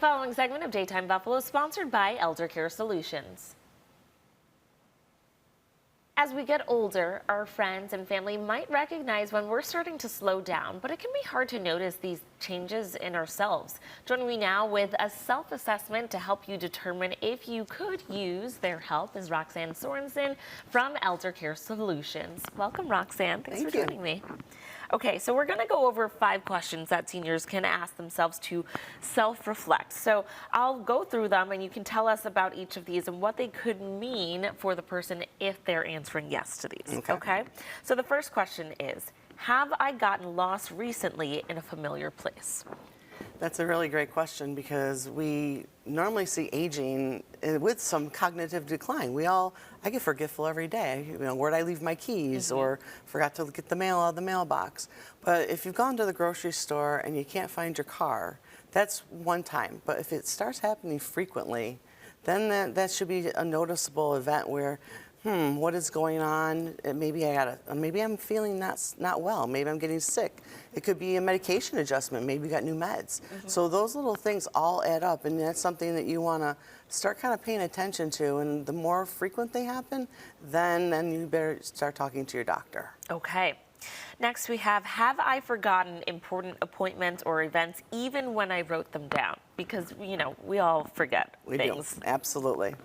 following segment of Daytime Buffalo is sponsored by Elder Care Solutions. As we get older, our friends and family might recognize when we're starting to slow down, but it can be hard to notice these changes in ourselves. Joining me now with a self-assessment to help you determine if you could use their help is Roxanne Sorensen from Elder Care Solutions. Welcome, Roxanne. Thanks for joining me. Okay, so we're going to go over 5 questions that seniors can ask themselves to self-reflect. So I'll go through them and you can tell us about each of these and what they could mean for the person if they're answering yes to these. Okay? So the first question is, have I gotten lost recently in a familiar place? That's a really great question because we normally see aging with some cognitive decline. I get forgetful every day. You know, where'd I leave my keys or forgot to get the mail out of the mailbox. But if you've gone to the grocery store and you can't find your car, that's one time. But if it starts happening frequently, then that should be a noticeable event where what is going on? Maybe I'm feeling not well. Maybe I'm getting sick. It could be a medication adjustment. Maybe you got new meds. So those little things all add up, and that's something that you want to start kind of paying attention to. And the more frequent they happen, then you better start talking to your doctor. Okay. Next we have I forgotten important appointments or events even when I wrote them down? Because, you know, we all forget things. We do, absolutely.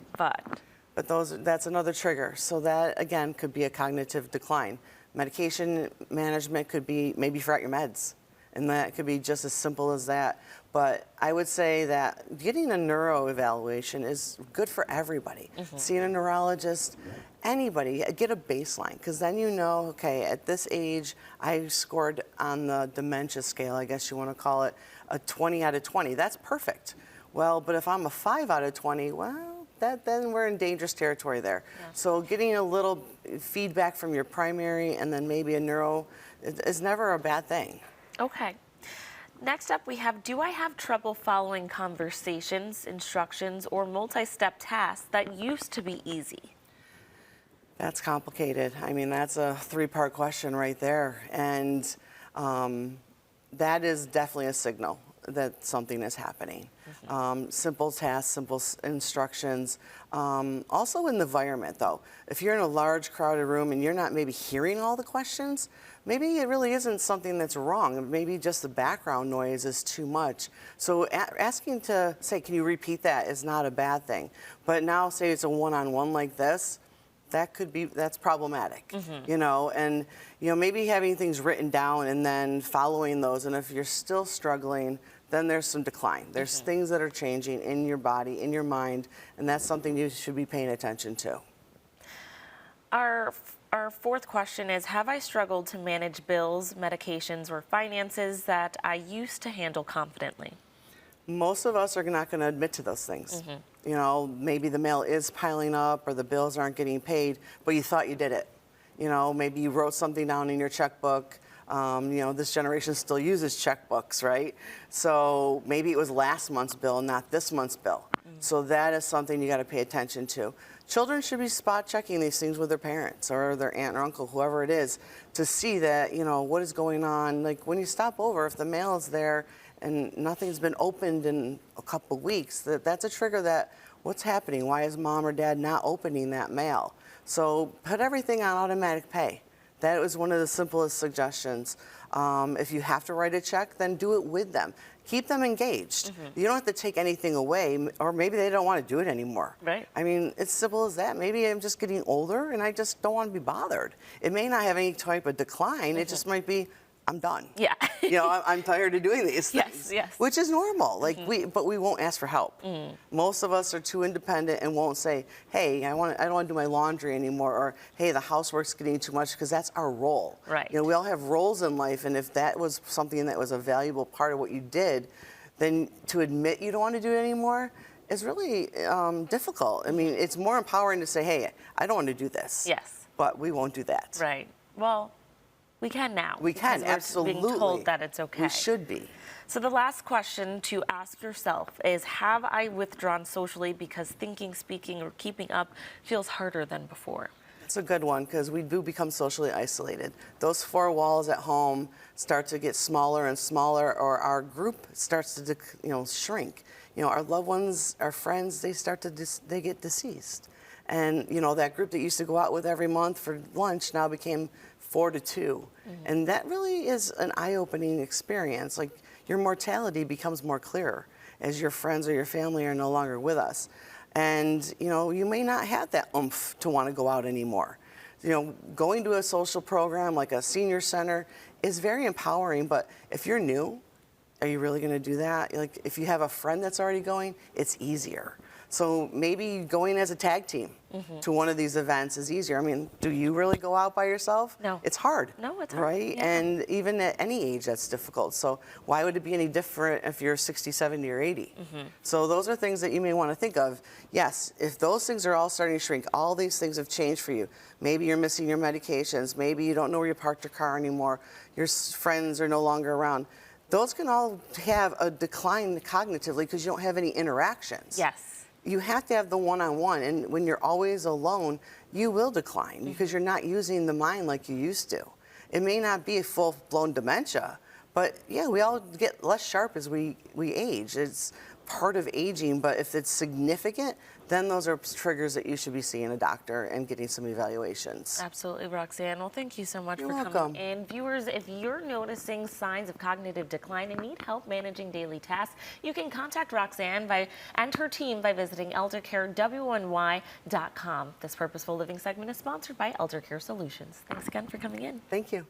But that's another trigger. So that, again, could be a cognitive decline. Medication management could be maybe you forgot your meds, and that could be just as simple as that. But I would say that getting a neuro evaluation is good for everybody. Seeing a neurologist, anybody, get a baseline, because then you know, okay, at this age, I scored on the dementia scale, I guess you want to call it, a 20 out of 20. That's perfect. Well, but if I'm a 5 out of 20, well, then we're in dangerous territory there. Yeah. So getting a little feedback from your primary and then maybe a neuro is never a bad thing. Okay. Next up we have, do I have trouble following conversations, instructions, or multi-step tasks that used to be easy? That's complicated. I mean, that's a 3-part question right there. And that is definitely a signal that something is happening. Simple tasks, simple instructions. Also in the environment, though. If you're in a large crowded room and you're not maybe hearing all the questions, maybe it really isn't something that's wrong. Maybe just the background noise is too much. So asking to say, can you repeat that, is not a bad thing. But now say it's a one-on-one like this, that's problematic, you know, and, you know, maybe having things written down and then following those, and if you're still struggling, then there's some decline. There's things that are changing in your body, in your mind, and that's something you should be paying attention to. Our 4th question is, have I struggled to manage bills, medications, or finances that I used to handle confidently? Most of us are not going to admit to those things. You know, maybe the mail is piling up or the bills aren't getting paid, but you thought you did it. You know, maybe you wrote something down in your checkbook. You know, this generation still uses checkbooks, right? So maybe it was last month's bill, not this month's bill. So that is something you got to pay attention to. Children should be spot checking these things with their parents or their aunt or uncle, whoever it is, to see that, you know, what is going on. Like when you stop over, if the mail is there and nothing's been opened in a couple of weeks, that's a trigger that what's happening? Why is mom or dad not opening that mail? So put everything on automatic pay. That was one of the simplest suggestions. If you have to write a check, then do it with them. Keep them engaged. You don't have to take anything away, or maybe they don't want to do it anymore. Right. I mean, it's simple as that. Maybe I'm just getting older and I just don't want to be bothered. It may not have any type of decline. It just might be, I'm done. Yeah. You know, I'm tired of doing these things. Yes. Which is normal. Like but we won't ask for help. Most of us are too independent and won't say, hey, I don't want to do my laundry anymore, or hey, the housework's getting too much, because that's our role. Right. You know, we all have roles in life, and if that was something that was a valuable part of what you did, then to admit you don't want to do it anymore is really difficult. I mean, it's more empowering to say, hey, I don't want to do this. Yes. But we won't do that. Right. Well, we can now. We can, absolutely. Being told that it's okay. We should be. So the last question to ask yourself is, have I withdrawn socially because thinking, speaking, or keeping up feels harder than before? It's a good one, because we do become socially isolated. Those 4 walls at home start to get smaller and smaller, or our group starts to shrink. you know, our loved ones, our friends, they start to they get deceased. And, you know, that group that used to go out with every month for lunch now became 4 to 2. And that really is an eye-opening experience. Like, your mortality becomes more clear as your friends or your family are no longer with us. And, you know, you may not have that oomph to want to go out anymore. You know, going to a social program like a senior center is very empowering, but if you're new, are you really going to do that? Like, if you have a friend that's already going, it's easier. So maybe going as a tag team to one of these events is easier. I mean, do you really go out by yourself? No. It's hard. No, it's hard. Right? Yeah. And even at any age, that's difficult. So why would it be any different if you're 60, 70, or 80? So those are things that you may want to think of. Yes, if those things are all starting to shrink, all these things have changed for you. Maybe you're missing your medications. Maybe you don't know where you parked your car anymore. Your friends are no longer around. Those can all have a decline cognitively because you don't have any interactions. Yes. You have to have the one-on-one, and when you're always alone, you will decline because you're not using the mind like you used to. It may not be a full-blown dementia, but yeah, we all get less sharp as we age. It's part of aging, but if it's significant, then those are triggers that you should be seeing a doctor and getting some evaluations. Absolutely, Roxanne. Well, thank you so much You're for welcome. coming in. Viewers, if you're noticing signs of cognitive decline and need help managing daily tasks, you can contact Roxanne and her team by visiting eldercarew1y.com. This Purposeful Living segment is sponsored by Elder Care Solutions. Thanks again for coming in. Thank you.